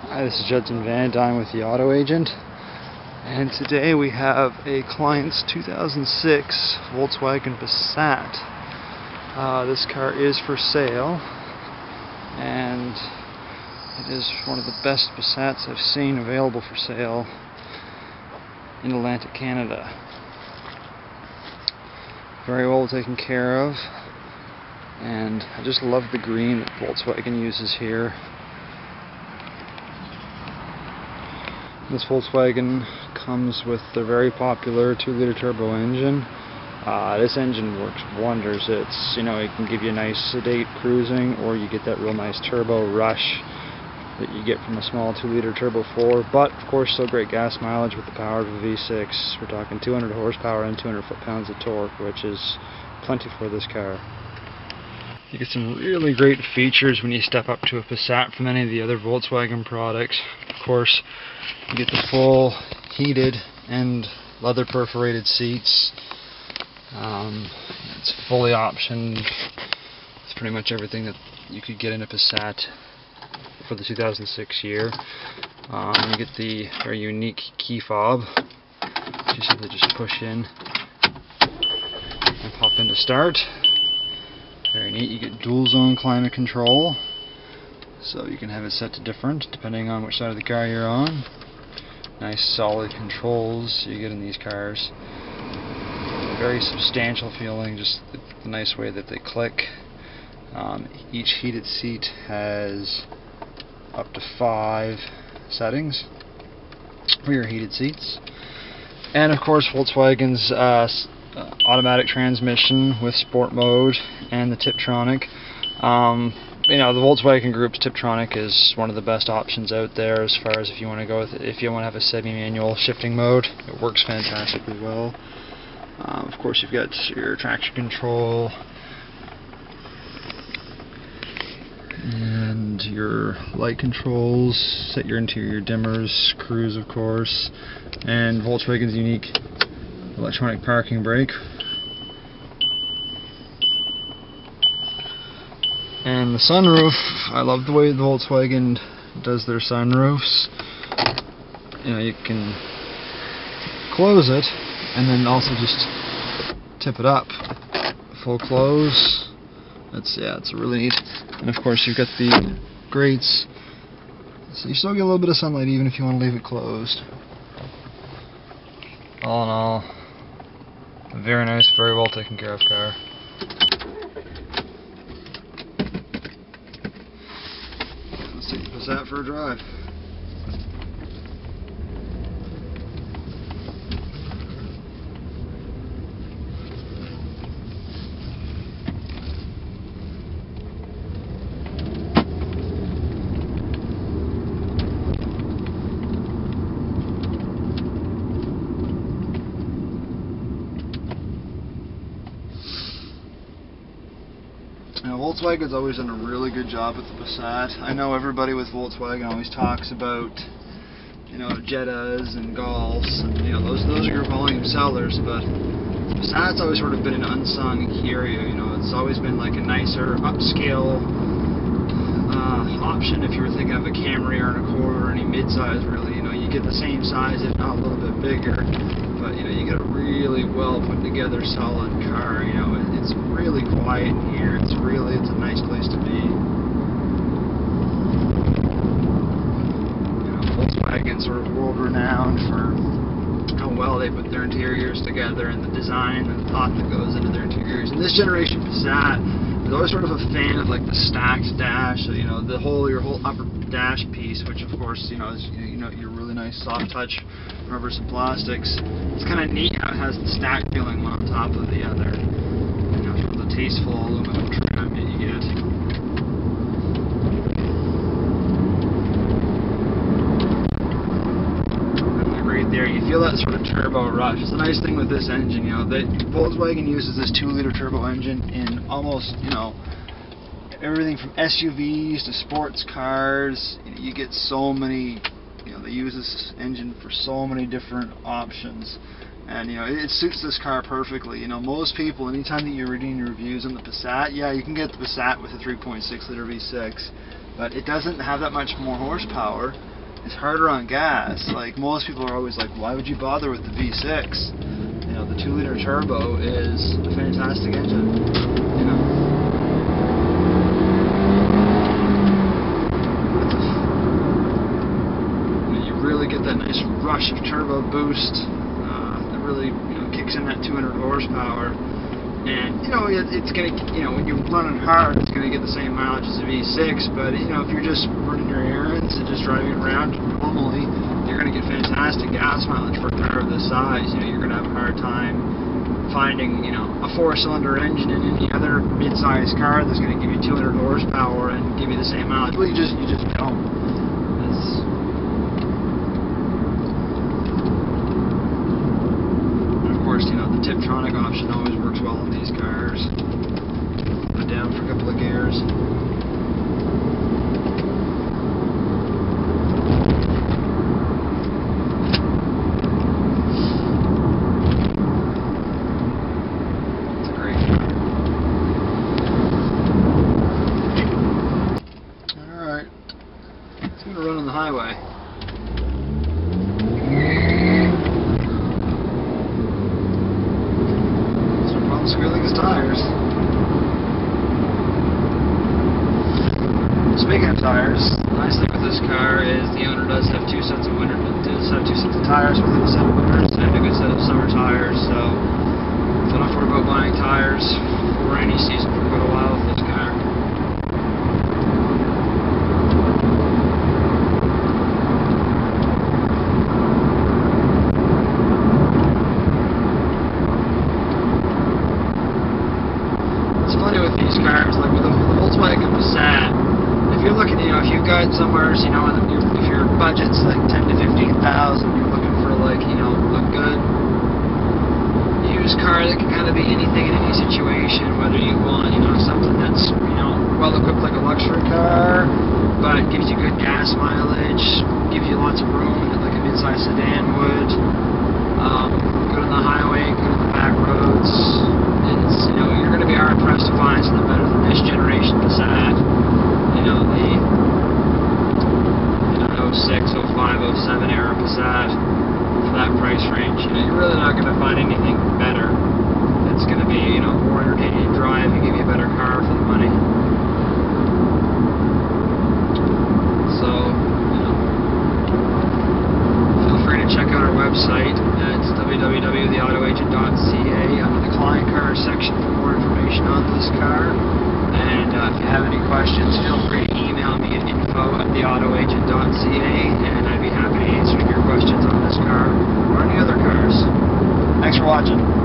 Hi, this is Judson Van Dyne with the Auto Agent, and today we have a client's 2006 Volkswagen Passat. This car is for sale, and it is one of the best Passats I've seen available for sale in Atlantic Canada. Very well taken care of, and I just love the green that Volkswagen uses here. This Volkswagen comes with the very popular 2-liter turbo engine. This engine works wonders. It's, it can give you a nice sedate cruising, or you get that real nice turbo rush that you get from a small 2-liter turbo 4. But of course, still great gas mileage with the power of a V6. We're talking 200 horsepower and 200 foot-pounds of torque, which is plenty for this car. You get some really great features when you step up to a Passat from any of the other Volkswagen products. Of course, you get the full heated and leather perforated seats. It's fully optioned. It's pretty much everything that you could get in a Passat for the 2006 year. You get the very unique key fob, which you simply just push in and pop into start. Very neat. You get dual zone climate control, so you can have it set to different depending on which side of the car you're on. Nice solid controls you get in these cars. Very substantial feeling, just the nice way that they click. Each heated seat has up to 5 settings for your heated seats. And of course, Volkswagen's automatic transmission with sport mode and the Tiptronic. The Volkswagen Group's Tiptronic is one of the best options out there as far as if you want to go with it. If you want to have a semi-manual shifting mode, it works fantastically well. Of course, you've got your traction control and your light controls, set your interior dimmers, cruise of course, and Volkswagen's unique electronic parking brake. And the sunroof, I love the way the Volkswagen does their sunroofs. You can close it and then also just tip it up. Full close. It's really neat. And of course, you've got the grates, so you still get a little bit of sunlight even if you want to leave it closed. All in all, a very nice, very well taken care of car. Let's take the Passat for a drive. Volkswagen's always done a really good job with the Passat. I know everybody with Volkswagen always talks about, Jettas and Golfs, and those are your volume sellers, but Passat's always sort of been an unsung hero. It's always been like a nicer, upscale option if you were thinking of a Camry or an Accord or any midsize. Really, you get the same size, if not a little bit bigger, but you get a really well put together, solid car. It's really quiet in here. It's a nice place to be. Volkswagen's sort of world renowned for how well they put their interiors together and the design and the thought that goes into their interiors. And this generation Passat is always sort of a fan of like the stacked dash, so, your whole upper dash piece, which of course is your really nice soft touch rubbers and plastics. It's kind of neat how it has the stacked feeling one on top of the other. Sort of the tasteful aluminum trim that you get. Right there, you feel that sort of turbo rush. It's the nice thing with this engine, that Volkswagen uses this 2-liter turbo engine in almost, everything from SUVs to sports cars. You get so many, they use this engine for so many different options. And it suits this car perfectly. Most people, anytime that you're reading reviews on the Passat, yeah, you can get the Passat with a 3.6 liter V6, but it doesn't have that much more horsepower. it's harder on gas. Like, most people are always like, why would you bother with the V6? You know, the 2-liter turbo is a fantastic engine. You know, you really get that nice rush of turbo boost that really, you know, kicks in that 200 horsepower. And, you know, it's going to, you know, when you're running hard, it's going to get the same mileage as a V6, but, you know, if you're just running your errands and just driving around normally, you're going to get fantastic gas mileage for a car of this size. You know, you're going to have a hard time finding, you know, a 4-cylinder engine in any other mid-sized car that's going to give you 200 horsepower and give you the same mileage. Well, you just don't. You know, the Tiptronic option always works well in these cars. Put down for a couple of gears. It's a great car. Alright. It's going to run on the highway. Squealing his tires. Speaking of tires, the nice thing with this car is the owner does have two sets of tires within a set of winters and a good set of summer tires, so don't have to worry about buying tires for rainy season for quite a while with this car. It's funny with these cars, like with the Volkswagen Passat, if you're looking, you know, if you've got somewhere, you know, if your budget's like 10 to 15,000, you're looking for, like, you know, a good used car that can kind of be anything in any situation, whether you want, you know, something that's, you know, well equipped like a luxury car, but gives you good gas mileage, gives you lots of room like a mid-sized sedan would, good on the highway, good on the back roads. It's, you know, you're going to be hard pressed to find something better than this generation Passat. You know, the 06, 05, 07 era Passat for that price range. You know, you're really not going to find anything better. It's going to be, you know, more entertaining to drive and give you a better car for the money. So, you know, feel free to check out our website. It's www.theautoagent.ca under the client car section for more information on this car. And if you have any questions, feel free to email me at info@theautoagent.ca, and I'd be happy to answer your questions on this car or any other cars. Thanks for watching.